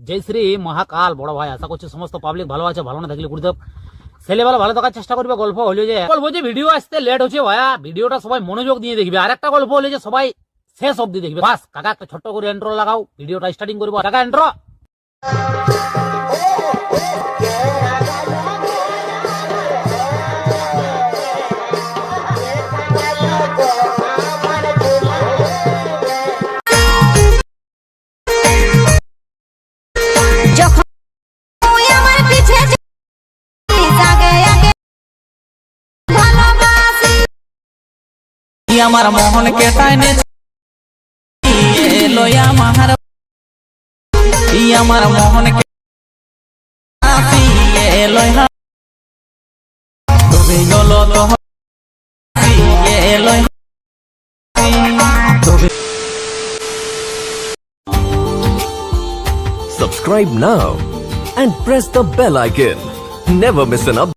জয় শ্রী মহাকাল বড় ভাই, আশা করছি সমস্ত পাবলিক ভালো আছে। ভালো না থাকলে গুরুদেব ছেলেবেলা ভালো থাকার চেষ্টা করবে। গল্প হলো যে ভিডিও আসতে লেট হচ্ছে ভাইয়া, ভিডিওটা সবাই মনোযোগ দিয়ে দেখবে। আর একটা গল্প হলো যে সবাই শেষ অব্দি দেখবে। বাস কাকা একটা ছোট্ট করে ইন্ট্রো লাগাও, ভিডিওটা স্টার্টিং করবো। কাকা ইন্ট্রো। আমার মোহন কে টাইনে লয়া মাহার আমার মোহন কে লয়া তুমি গলো Subscribe now and press the bell icon. Never miss an update.